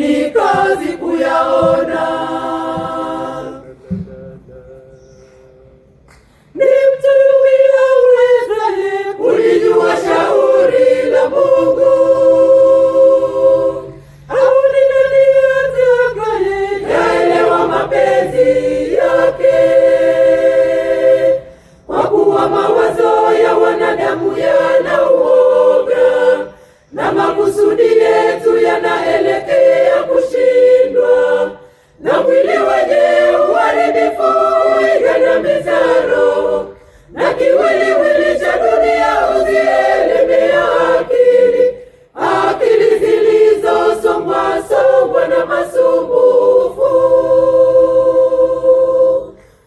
ni kazi kuyaona. Ni mtu yupi awezaye kulijua shauri la Mungu? Au ni nani atakaye yaelewa mapenzi yake? Kwa kuwa mawazo ya wanadamu yana uoga, na makusudi yetu yanaelekea kushindwa, na mwili wenye uharibifu huigandamiza roho, na kiwiliwili cha dunia huzielemea akili zilizosongwa na masumbufu.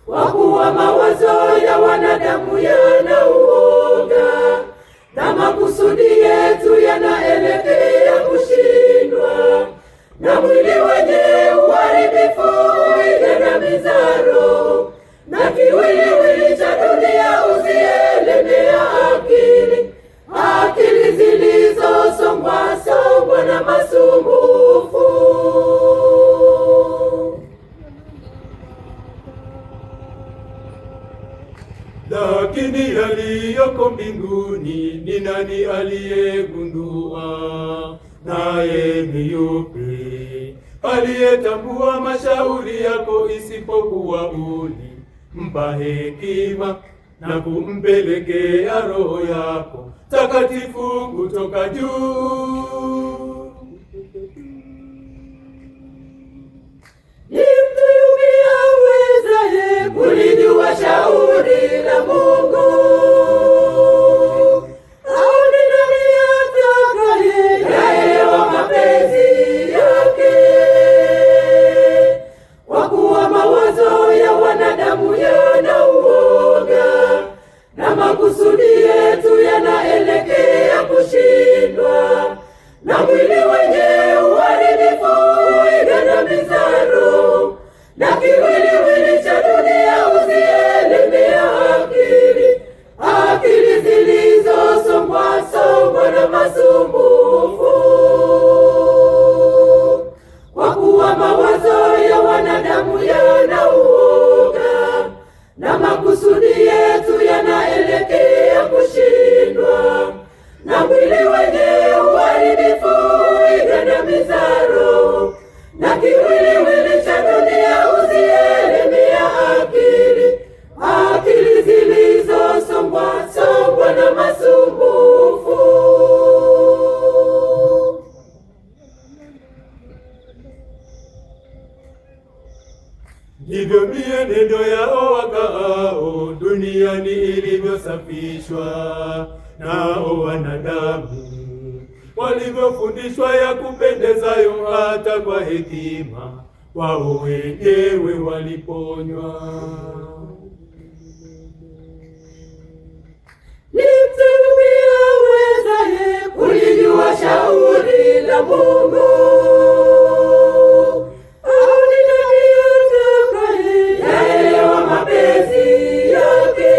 Kwa kuwa mawazo ya wanadamu yana uoga, na makusudi yetu yanaelekea kushindwa, na mwili wenye uharibifu huigandamiza roho, na kiwiliwili cha dunia huzielemea akili zilizosongwa na masumbufu. Lakini yaliyoko mbinguni ni nani aliyegundua? Naye ni yupi aliyetambua mashauri yako, isipokuwa ulimpa hekima na kumpelekea Roho yako Takatifu kutoka juu? Ni mtu yupi awezaye kulijua shauri la Mungu? Au ni nani atakaye yaelewa mapenzi yake? Kwa kuwa mawazo ya wanadamu yana uoga, na makusudi yetu yanaelekea kushindwa, na mwili wenye uharibifu huigandamiza roho, na kiwiliwili cha dunia huzielemea akili zilizosongwa na masumbufu. Kwa kuwa mawazo ya wanadamu yana uoga, na makusudi yetu yanaelekea kushindwa, na mwili wenye uharibifu huigandamiza roho, na kiwiliwili cha dunia huzielemea akili zilizosongwa na masumbufu. Ndivyo mienendo yao wakaao duniani ilivyosafishwa, nao wanadamu walivyofundishwa ya kupendezayo hata kwa hekima, wao wenyewe waliponywa. Ni mtu yupi awezaye kulijua shauri la Mungu? Au ni nani atakaye yaelewa mapenzi yake?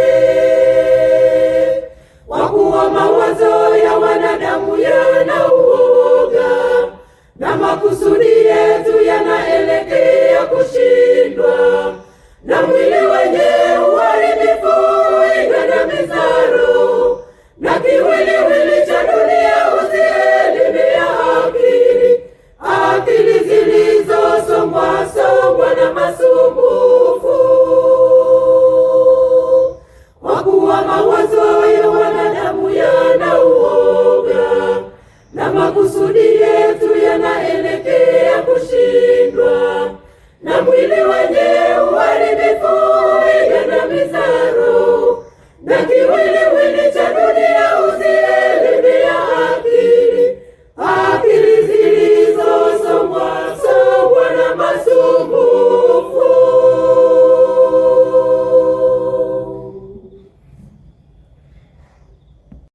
Kwa kuwa mawazo ya wanadamu yana uoga, na makusudi yetu yanaelekea kushindwa, na mwili wenye uharibifu huigandamiza roho, na kiwiliwili cha dunia huzielemea akili zilizosongwa na masumbufu. Kwa kuwa mawazo ya wanadamu yana uoga, na makusudi yetu yanaelekea kushindwa, na mwili wenye uharibifu huigandamiza